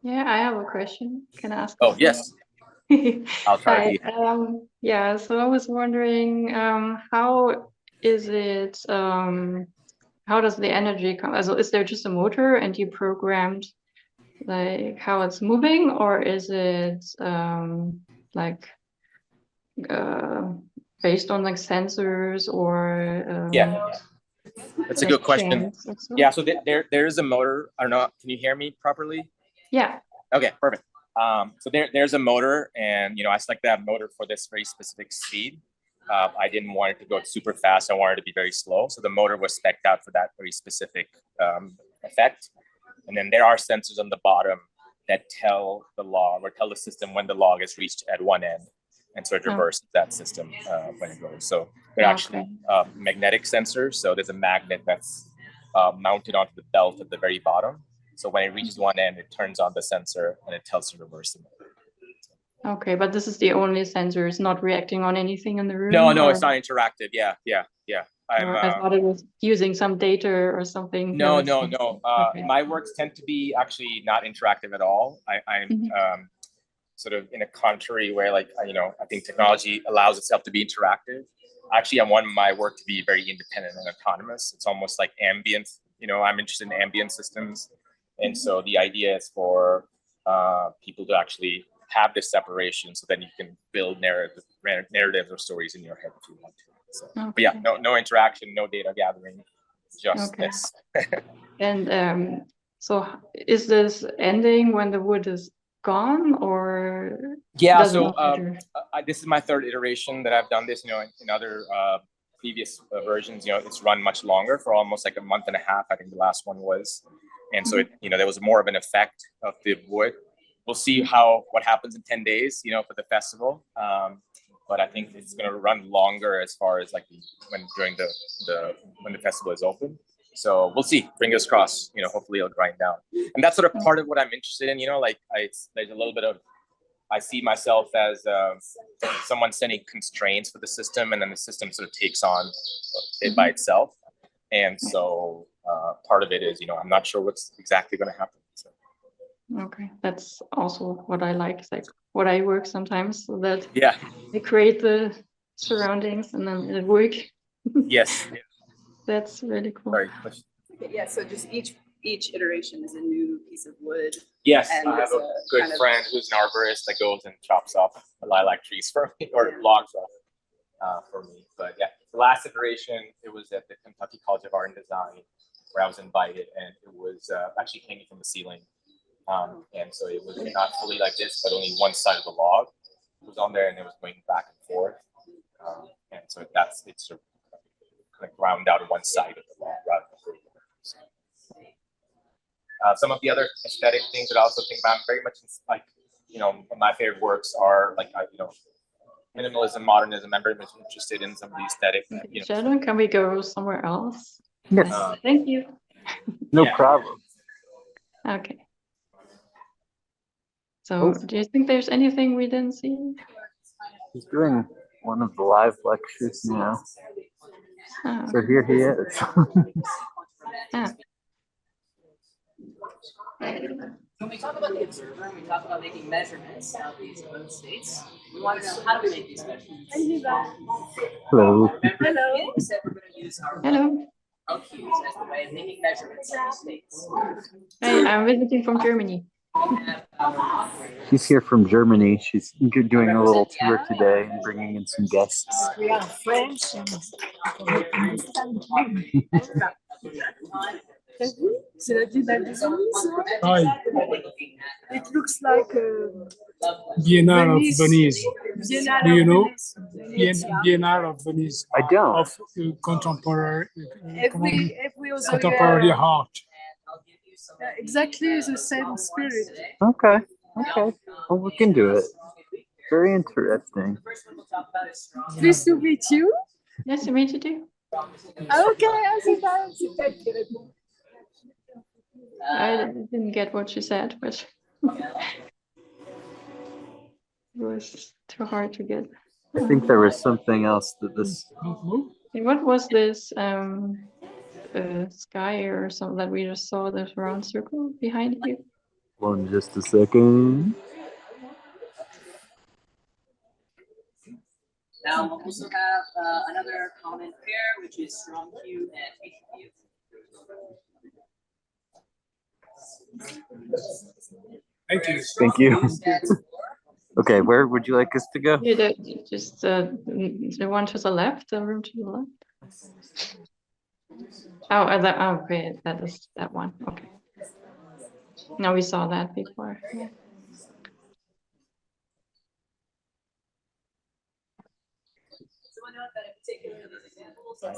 Yeah, I have a question. Can I ask Oh, this now? yes. I'll try to Hi. be. Yeah, so I was wondering, how is it, how does the energy come? Also, is there just a motor and you programmed like how it's moving, or is it like uh based on like sensors or Yeah, that's a good just question. chance or so? Yeah, so there is a motor. I don't know. Can you hear me properly? Yeah. Okay, perfect. So there's a motor, and I selected that motor for this very specific speed. I didn't want it to go super fast. I wanted it to be very slow. So the motor was spec'd out for that very specific effect. And then there are sensors on the bottom that tell the log or tell the system when the log is reached at one end. And so it Oh, reverses that system when it goes. So they're okay. actually magnetic sensors. So there's a magnet that's mounted onto the belt at the very bottom. So when it reaches one end, it turns on the sensor and it tells to reverse the motor. Okay, but this is the only sensor. It's not reacting on anything in the No, room, no, it's not interactive. Yeah, yeah, yeah. I'm or I thought it was using some data or something. No, No, it's no, not. no. Okay. My works tend to be actually not interactive at all. I'm Mhm. sort of in a country where, like, I think technology allows itself to be interactive. Actually, I want my work to be very independent and autonomous. It's almost like ambient. I'm interested in ambient systems, and so the idea is for people to actually have this separation, so then you can build narratives or stories in your head if you want to. So, but yeah, Okay. no interaction, no data gathering, just Okay. this. And so is this ending when the wood is gone, or Yeah, does it so not matter? this is my third iteration that I've done this. In other previous versions, it's run much longer for almost like a month and a half. I think the last one was, and so Mhm. there was more of an effect of the wood. We'll see what happens in 10 days, for the festival. But I think it's going to run longer as far as like during the when the festival is open. So we'll see. Fingers crossed. Hopefully it'll grind down. And that's sort of part of what I'm interested in. Like there's a little bit of I see myself as someone setting constraints for the system, and then the system sort of takes on it by Mhm. itself. And so part of it is, I'm not sure what's exactly going to happen. So. Okay, that's also what I like. It's like what I work sometimes, so that Yeah. I create the surroundings and then it work. Yes. That's really cool. Sorry. Okay, yeah, so just each iteration is a new piece of wood. Yes, and I have a good friend who's an arborist that goes and chops off lilac trees for me, or logs off for me. But yeah, the last iteration, it was at the Kentucky College of Art and Design, where I was invited, and it was actually hanging from the ceiling. And so it was not fully like this, but only one side of the log was on there, and it was going back and forth. And so it's sort of kind of ground out one side of the log rather than some of the other aesthetic things that I also think about, I'm very much like, my favorite works are like, minimalism, modernism. I'm very much interested in some of the aesthetic. Sheldon, can we go somewhere else? Yes. Thank you. No Yeah. problem. Okay. So, do you think there's anything we didn't see? He's doing one of the live lectures now. Ah, So here he is. ah. When we talk about the observer and we talk about making measurements of these states, we want to know how do we make these measurements? Hello. Hello. We said we're going to use our Hello. cues as the way of making measurements of these states. Hey, I'm visiting from Germany. She's here from Germany. She's doing a little tour today and bringing in some guests. We are French. C'est la Biennale des Venise. It looks like Biennale of Venice. Biennale Do you of know Venice. Biennale of Venice I don't. of contemporary Every art? exactly the same spirit. Okay. Okay. Well, we can do it. Very interesting. Pleased to meet you. Nice to meet you too. Okay, I didn't get what she said, but it was too hard to get. I think there was something else that this. What was this sky or something that we just saw, this round circle behind you? Hold on just a second. Now we'll also have another common pair, which is strong Q and weak Q. Thank you. Thank you. Okay, where would you like us to go? Yeah, just the one to the left, the room to the left. Oh, okay, that is that one. Okay. No, we saw that before. Yeah. Someone note that in particular, these examples are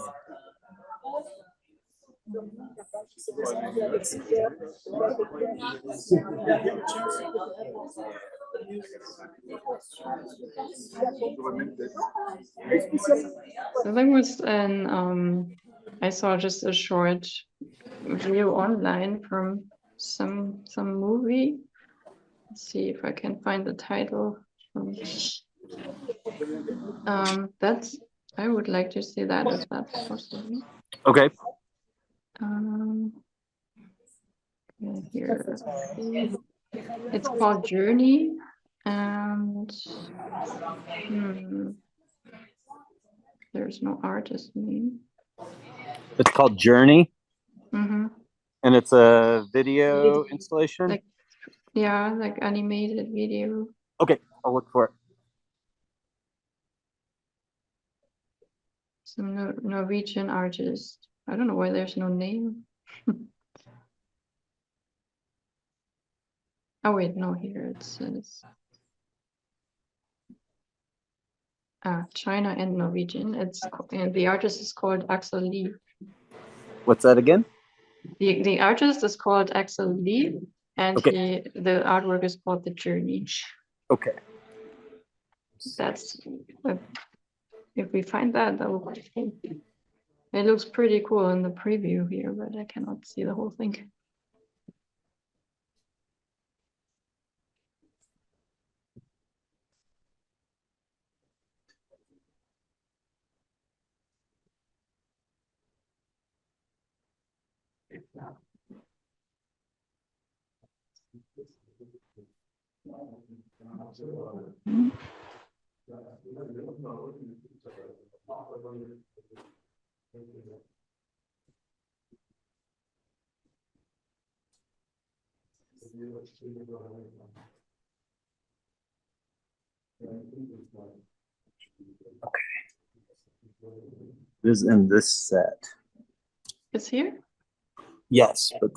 So there was I saw just a short video online from some movie. Let's see if I can find the title. That's I would like to see that if that's possible. Okay. Yeah, here. It's called Journey, and there's no artist name. It's called Journey, Mm-hmm. and it's a video installation. Like, yeah, like animated video. Okay, I'll look for it. Some Norwegian artist. I don't know why there's no name. Oh wait, no, here it says China and Norwegian. And the artist is called Axel Lee. What's that again? The artist is called Axel Lee, and Okay. the artwork is called The Journey. Okay. That's if we find that would be cool. It looks pretty cool in the preview here, but I cannot see the whole thing. It is in this set. It's here? Yes, but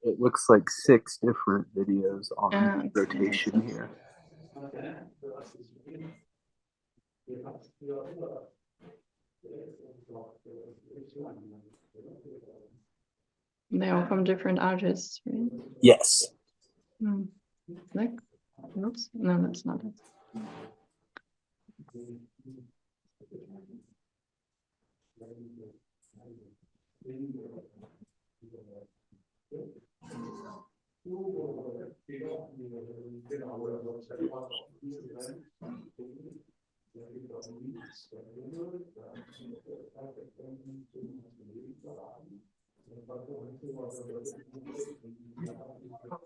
it looks like 6 different videos on rotation here. They all from different artists, right? Yes. Like, oops, no, that's not it.